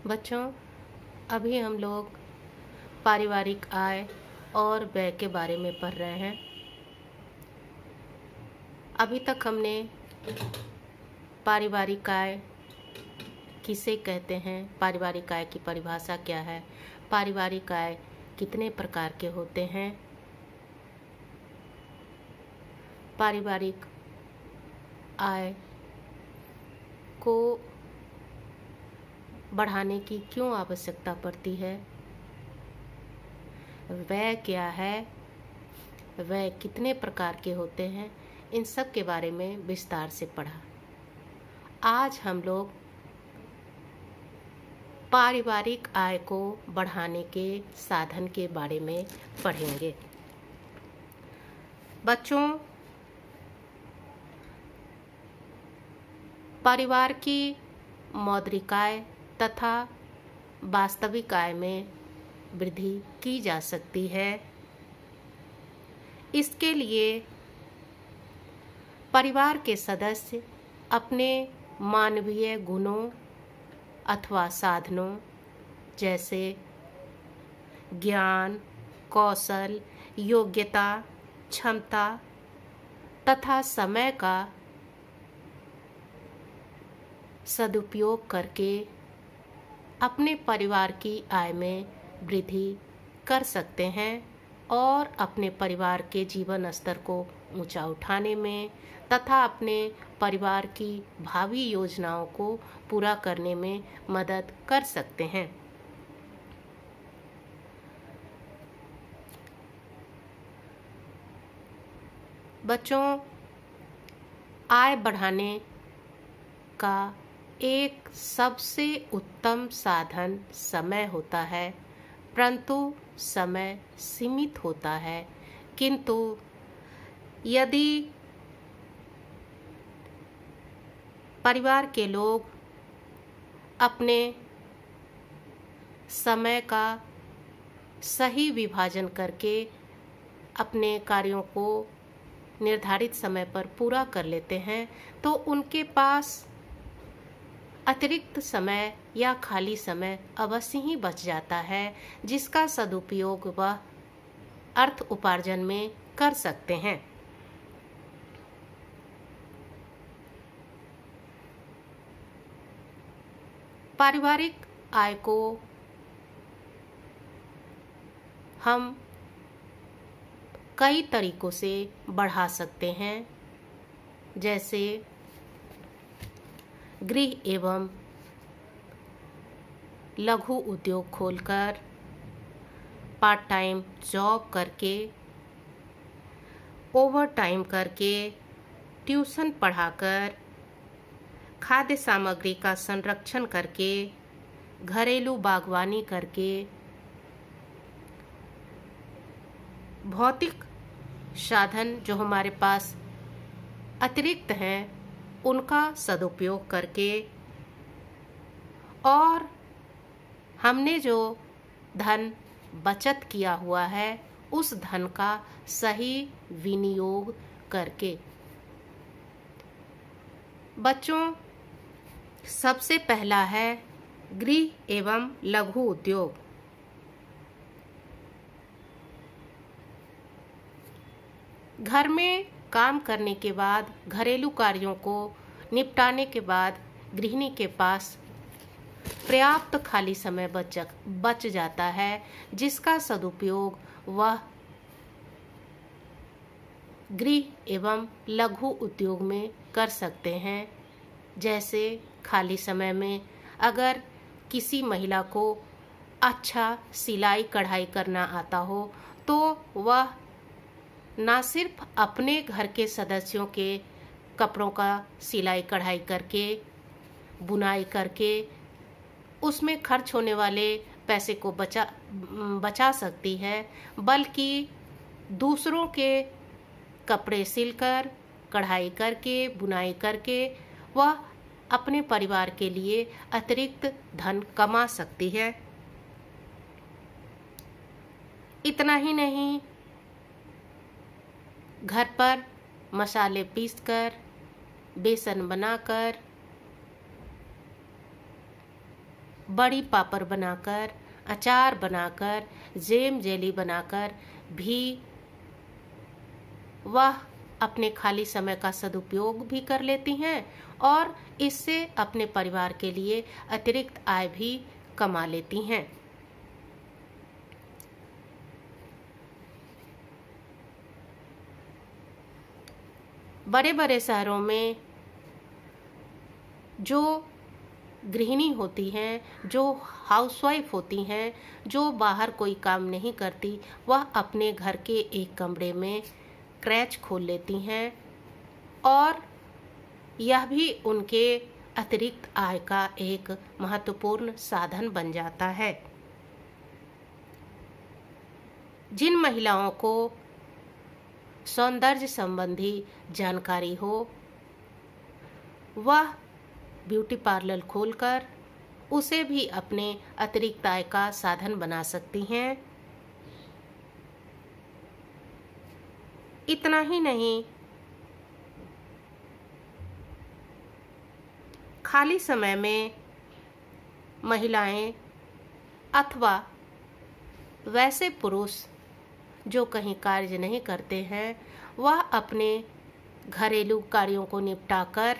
बच्चों, अभी हम लोग पारिवारिक आय और व्यय के बारे में पढ़ रहे हैं। अभी तक हमने पारिवारिक आय किसे कहते हैं, पारिवारिक आय की परिभाषा क्या है, पारिवारिक आय कितने प्रकार के होते हैं, पारिवारिक आय को बढ़ाने की क्यों आवश्यकता पड़ती है, व्यय क्या है, व्यय कितने प्रकार के होते हैं, इन सब के बारे में विस्तार से पढ़ा। आज हम लोग पारिवारिक आय को बढ़ाने के साधन के बारे में पढ़ेंगे। बच्चों, परिवार की मौद्रिक आय तथा वास्तविक आय में वृद्धि की जा सकती है। इसके लिए परिवार के सदस्य अपने मानवीय गुणों अथवा साधनों जैसे ज्ञान, कौशल, योग्यता, क्षमता तथा समय का सदुपयोग करके अपने परिवार की आय में वृद्धि कर सकते हैं और अपने परिवार के जीवन स्तर को ऊंचा उठाने में तथा अपने परिवार की भावी योजनाओं को पूरा करने में मदद कर सकते हैं। बच्चों, आय बढ़ाने का एक सबसे उत्तम साधन समय होता है, परंतु समय सीमित होता है। किंतु यदि परिवार के लोग अपने समय का सही विभाजन करके अपने कार्यों को निर्धारित समय पर पूरा कर लेते हैं तो उनके पास अतिरिक्त समय या खाली समय अवश्य ही बच जाता है, जिसका सदुपयोग वह अर्थ उपार्जन में कर सकते हैं। पारिवारिक आय को हम कई तरीकों से बढ़ा सकते हैं, जैसे गृह एवं लघु उद्योग खोलकर, पार्ट टाइम जॉब करके, ओवर टाइम करके, ट्यूशन पढ़ाकर, खाद्य सामग्री का संरक्षण करके, घरेलू बागवानी करके, भौतिक साधन जो हमारे पास अतिरिक्त हैं उनका सदुपयोग करके और हमने जो धन बचत किया हुआ है उस धन का सही विनियोग करके। बच्चों, सबसे पहला है गृह एवं लघु उद्योग। घर में काम करने के बाद, घरेलू कार्यों को निपटाने के बाद गृहिणी के पास पर्याप्त खाली समय बच जाता है, जिसका सदुपयोग वह गृह एवं लघु उद्योग में कर सकते हैं। जैसे खाली समय में अगर किसी महिला को अच्छा सिलाई कढ़ाई करना आता हो तो वह ना सिर्फ अपने घर के सदस्यों के कपड़ों का सिलाई कढ़ाई करके, बुनाई करके उसमें खर्च होने वाले पैसे को बचा सकती है, बल्कि दूसरों के कपड़े सिलकर, कढ़ाई करके, बुनाई करके वह अपने परिवार के लिए अतिरिक्त धन कमा सकती है। इतना ही नहीं, घर पर मसाले पीसकर, बेसन बनाकर बड़ी पापड़ बनाकर, अचार बनाकर, जैम जेली बनाकर भी वह अपने खाली समय का सदुपयोग भी कर लेती हैं और इससे अपने परिवार के लिए अतिरिक्त आय भी कमा लेती हैं। बड़े बड़े शहरों में जो गृहिणी होती हैं, जो हाउसवाइफ होती हैं, जो बाहर कोई काम नहीं करती, वह अपने घर के एक कमरे में क्रैच खोल लेती हैं और यह भी उनके अतिरिक्त आय का एक महत्वपूर्ण साधन बन जाता है। जिन महिलाओं को सौंदर्य संबंधी जानकारी हो, वह ब्यूटी पार्लर खोलकर उसे भी अपने अतिरिक्त आय का साधन बना सकती हैं। इतना ही नहीं, खाली समय में महिलाएं अथवा वैसे पुरुष जो कहीं कार्य नहीं करते हैं, वह अपने घरेलू कार्यों को निपटाकर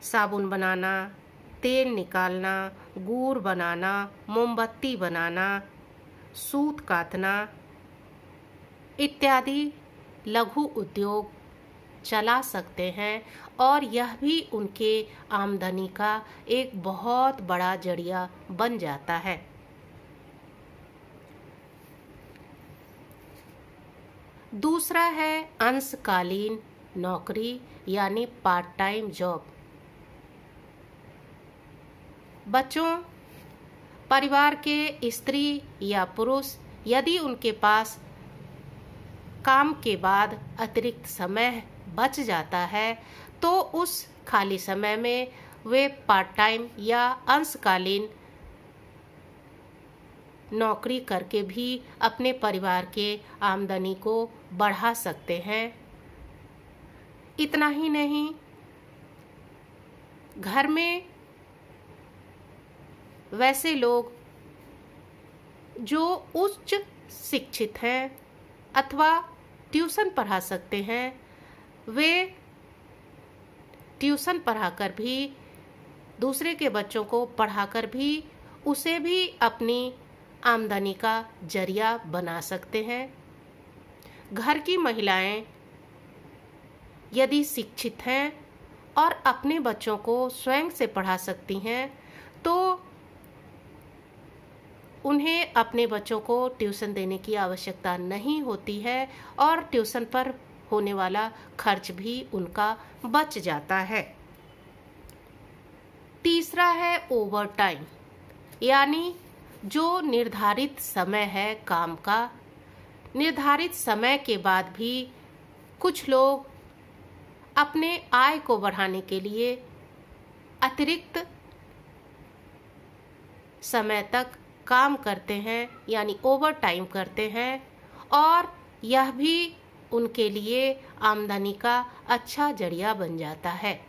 साबुन बनाना, तेल निकालना, गुड़ बनाना, मोमबत्ती बनाना, सूत कातना इत्यादि लघु उद्योग चला सकते हैं और यह भी उनके आमदनी का एक बहुत बड़ा जरिया बन जाता है। दूसरा है अंशकालीन नौकरी यानी पार्ट टाइम जॉब। बच्चों, परिवार के स्त्री या पुरुष यदि उनके पास काम के बाद अतिरिक्त समय बच जाता है तो उस खाली समय में वे पार्ट टाइम या अंशकालीन नौकरी करके भी अपने परिवार के आमदनी को बढ़ा सकते हैं। इतना ही नहीं, घर में वैसे लोग जो उच्च शिक्षित हैं अथवा ट्यूशन पढ़ा सकते हैं, वे ट्यूशन पढ़ाकर भी दूसरे के बच्चों को पढ़ाकर भी उसे भी अपनी आमदनी का जरिया बना सकते हैं। घर की महिलाएं यदि शिक्षित हैं और अपने बच्चों को स्वयं से पढ़ा सकती हैं तो उन्हें अपने बच्चों को ट्यूशन देने की आवश्यकता नहीं होती है और ट्यूशन पर होने वाला खर्च भी उनका बच जाता है। तीसरा है ओवर टाइम, यानी जो निर्धारित समय है काम का, निर्धारित समय के बाद भी कुछ लोग अपने आय को बढ़ाने के लिए अतिरिक्त समय तक काम करते हैं यानी ओवर टाइम करते हैं और यह भी उनके लिए आमदनी का अच्छा जरिया बन जाता है।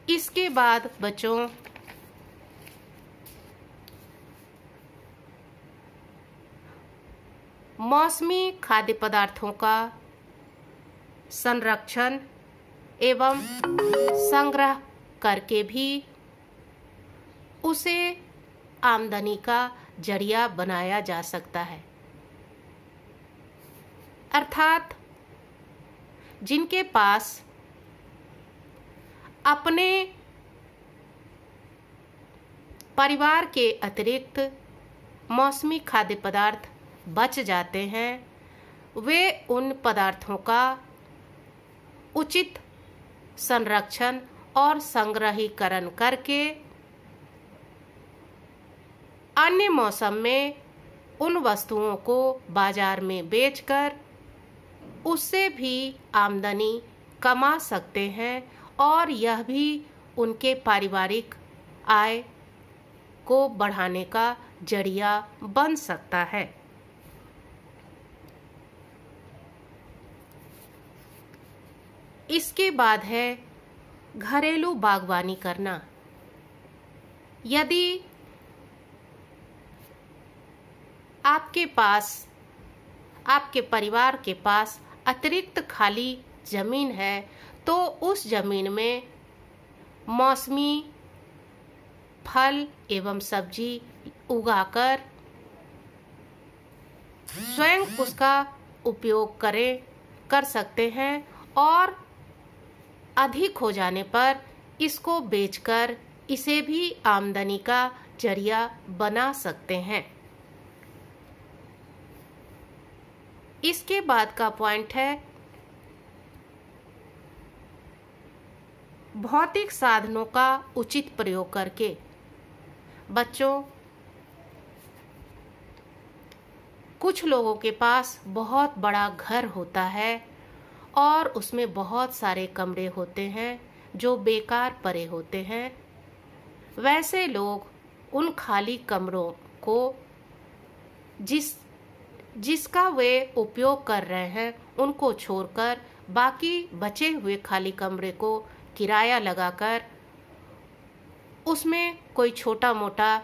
इसके बाद बच्चों, मौसमी खाद्य पदार्थों का संरक्षण एवं संग्रह करके भी उसे आमदनी का जरिया बनाया जा सकता है। अर्थात जिनके पास अपने परिवार के अतिरिक्त मौसमी खाद्य पदार्थ बच जाते हैं, वे उन पदार्थों का उचित संरक्षण और संग्रहीकरण करके अन्य मौसम में उन वस्तुओं को बाजार में बेचकर उससे भी आमदनी कमा सकते हैं और यह भी उनके पारिवारिक आय को बढ़ाने का जरिया बन सकता है। इसके बाद है घरेलू बागवानी करना। यदि आपके पास, आपके परिवार के पास अतिरिक्त खाली जमीन है तो उस जमीन में मौसमी फल एवं सब्जी उगाकर स्वयं उसका उपयोग कर सकते हैं और अधिक हो जाने पर इसको बेचकर इसे भी आमदनी का जरिया बना सकते हैं। इसके बाद का पॉइंट है भौतिक साधनों का उचित प्रयोग करके। बच्चों, कुछ लोगों के पास बहुत बड़ा घर होता है और उसमें बहुत सारे कमरे होते हैं जो बेकार पड़े होते हैं। वैसे लोग उन खाली कमरों को जिसका वे उपयोग कर रहे हैं उनको छोड़कर बाकी बचे हुए खाली कमरे को किराया लगाकर उसमें कोई छोटा मोटा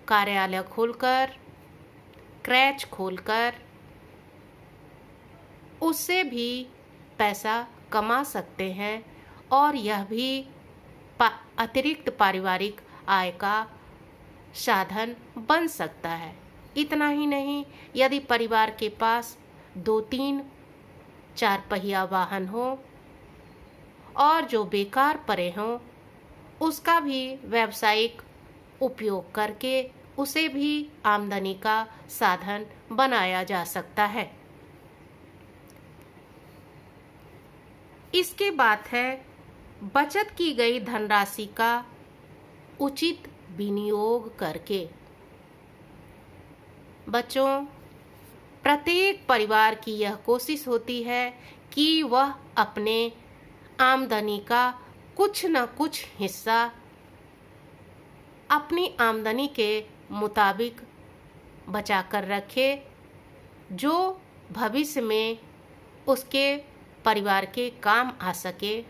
कार्यालय खोलकर, क्रैच खोलकर उससे भी पैसा कमा सकते हैं और यह भी अतिरिक्त पारिवारिक आय का साधन बन सकता है। इतना ही नहीं, यदि परिवार के पास 2-3 4 पहिया वाहन हो और जो बेकार पड़े हों उसका भी व्यावसायिक उपयोग करके उसे भी आमदनी का साधन बनाया जा सकता है। इसके बाद है बचत की गई धनराशि का उचित विनियोग करके। बच्चों, प्रत्येक परिवार की यह कोशिश होती है कि वह अपने आमदनी का कुछ न कुछ हिस्सा अपनी आमदनी के मुताबिक बचा कर रखे, जो भविष्य में उसके परिवार के काम आ सके।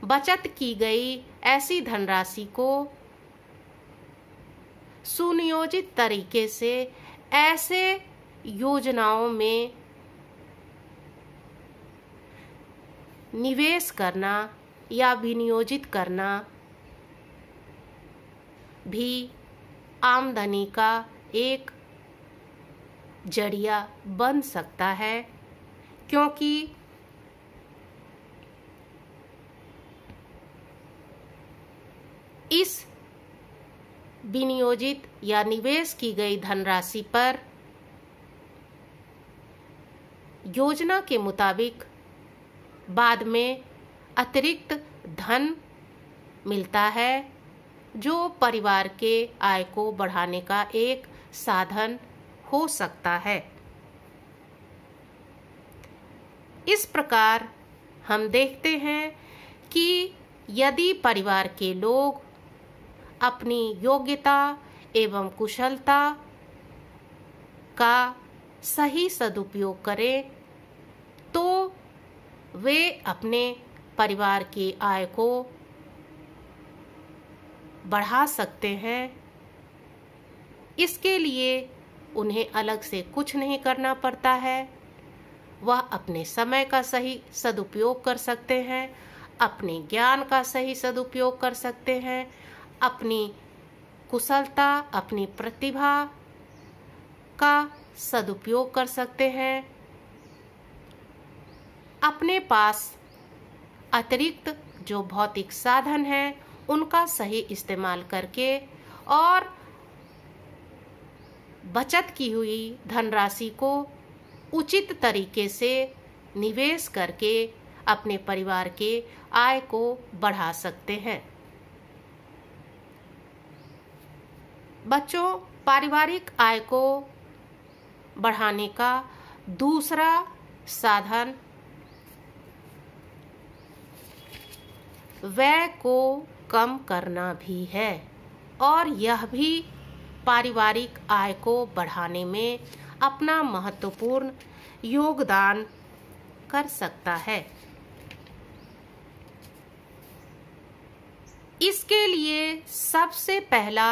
बचत की गई ऐसी धनराशि को सुनियोजित तरीके से ऐसे योजनाओं में निवेश करना या विनियोजित करना भी आमदनी का एक जरिया बन सकता है, क्योंकि इस विनियोजित या निवेश की गई धनराशि पर योजना के मुताबिक बाद में अतिरिक्त धन मिलता है, जो परिवार के आय को बढ़ाने का एक साधन हो सकता है। इस प्रकार हम देखते हैं कि यदि परिवार के लोग अपनी योग्यता एवं कुशलता का सही सदुपयोग करें तो वे अपने परिवार की आय को बढ़ा सकते हैं। इसके लिए उन्हें अलग से कुछ नहीं करना पड़ता है। वह अपने समय का सही सदुपयोग कर सकते हैं, अपने ज्ञान का सही सदुपयोग कर सकते हैं, अपनी कुशलता, अपनी प्रतिभा का सदुपयोग कर सकते हैं। अपने पास अतिरिक्त जो भौतिक साधन हैं उनका सही इस्तेमाल करके और बचत की हुई धनराशि को उचित तरीके से निवेश करके अपने परिवार के आय को बढ़ा सकते हैं। बच्चों, पारिवारिक आय को बढ़ाने का दूसरा साधन व्यय को कम करना भी है और यह भी पारिवारिक आय को बढ़ाने में अपना महत्वपूर्ण योगदान कर सकता है। इसके लिए सबसे पहला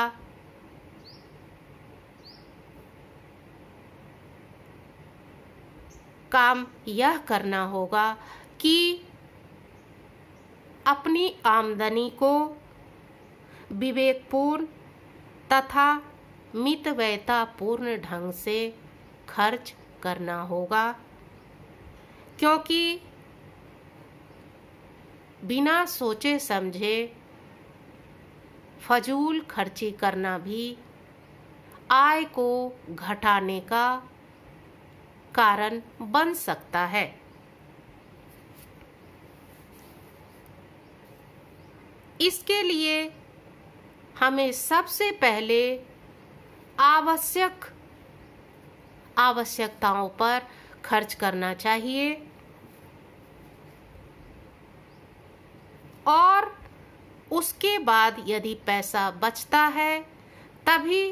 काम यह करना होगा कि अपनी आमदनी को विवेकपूर्ण तथा मितव्ययतापूर्ण ढंग से खर्च करना होगा, क्योंकि बिना सोचे समझे फजूल खर्ची करना भी आय को घटाने का कारण बन सकता है। इसके लिए हमें सबसे पहले आवश्यकताओं पर खर्च करना चाहिए और उसके बाद यदि पैसा बचता है तभी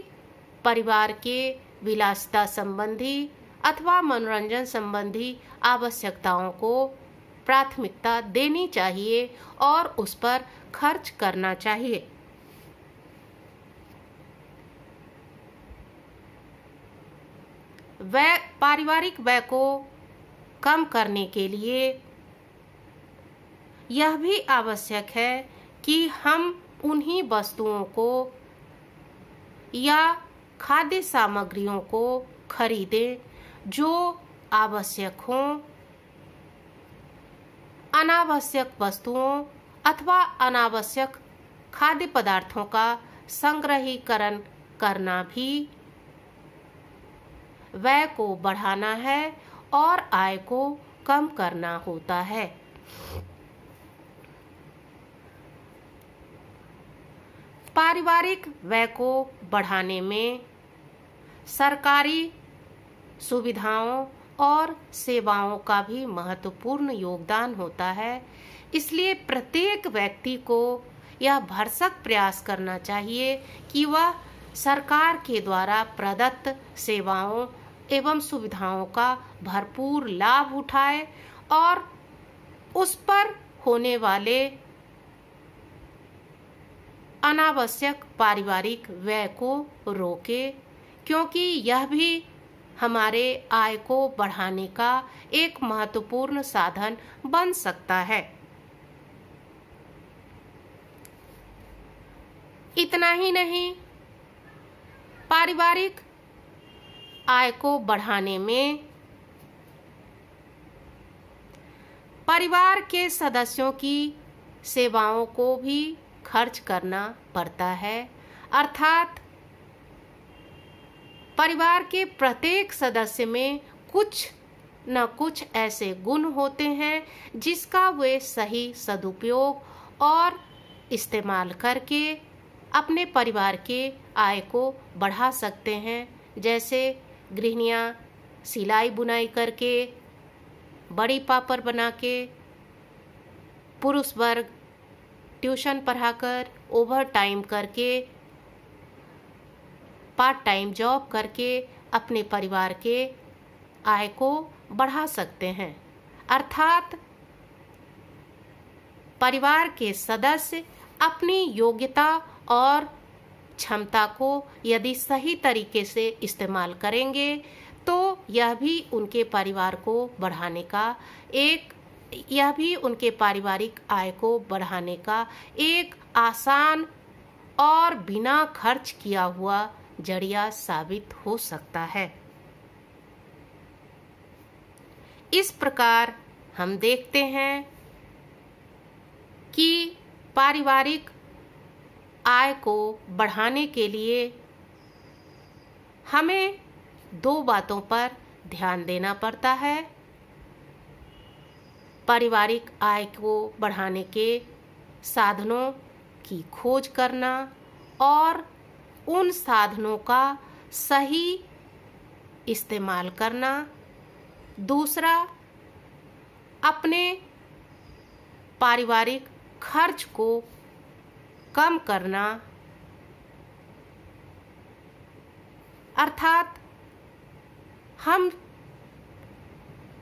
परिवार के विलासिता संबंधी अथवा मनोरंजन संबंधी आवश्यकताओं को प्राथमिकता देनी चाहिए और उस पर खर्च करना चाहिए। पारिवारिक व्यय को कम करने के लिए यह भी आवश्यक है कि हम उन्हीं वस्तुओं को या खाद्य सामग्रियों को खरीदें जो आवश्यक हों। अनावश्यक वस्तुओं अथवा अनावश्यक खाद्य पदार्थों का संग्रहीकरण करना भी व्यय को बढ़ाना है और आय को कम करना होता है। पारिवारिक व्यय को बढ़ाने में सरकारी सुविधाओं और सेवाओं का भी महत्वपूर्ण योगदान होता है। इसलिए प्रत्येक व्यक्ति को यह भरसक प्रयास करना चाहिए कि वह सरकार के द्वारा प्रदत्त सेवाओं एवं सुविधाओं का भरपूर लाभ उठाए और उस पर होने वाले अनावश्यक पारिवारिक व्यय को रोके, क्योंकि यह भी हमारे आय को बढ़ाने का एक महत्वपूर्ण साधन बन सकता है। इतना ही नहीं, पारिवारिक आय को बढ़ाने में परिवार के सदस्यों की सेवाओं को भी खर्च करना पड़ता है, अर्थात परिवार के प्रत्येक सदस्य में कुछ न कुछ ऐसे गुण होते हैं जिसका वे सही सदुपयोग और इस्तेमाल करके अपने परिवार के आय को बढ़ा सकते हैं। जैसे गृहिणियाँ सिलाई बुनाई करके, बड़ी पापड़ बना के, पुरुष वर्ग ट्यूशन पढ़ाकर, ओवर टाइम करके, पार्ट टाइम जॉब करके अपने परिवार के आय को बढ़ा सकते हैं। अर्थात परिवार के सदस्य अपनी योग्यता और क्षमता को यदि सही तरीके से इस्तेमाल करेंगे तो यह भी उनके परिवार को बढ़ाने का यह भी उनके पारिवारिक आय को बढ़ाने का एक आसान और बिना खर्च किया हुआ जरिया साबित हो सकता है। इस प्रकार हम देखते हैं कि पारिवारिक आय को बढ़ाने के लिए हमें दो बातों पर ध्यान देना पड़ता है। पारिवारिक आय को बढ़ाने के साधनों की खोज करना और उन साधनों का सही इस्तेमाल करना। दूसरा, अपने पारिवारिक खर्च को कम करना, अर्थात हम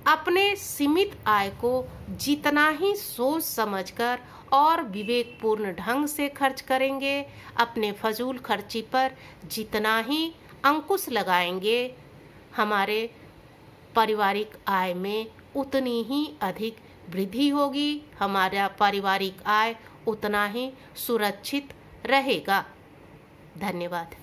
अपने सीमित आय को जितना ही सोच समझकर और विवेकपूर्ण ढंग से खर्च करेंगे, अपने फजूल खर्ची पर जितना ही अंकुश लगाएंगे, हमारे पारिवारिक आय में उतनी ही अधिक वृद्धि होगी, हमारा पारिवारिक आय उतना ही सुरक्षित रहेगा। धन्यवाद।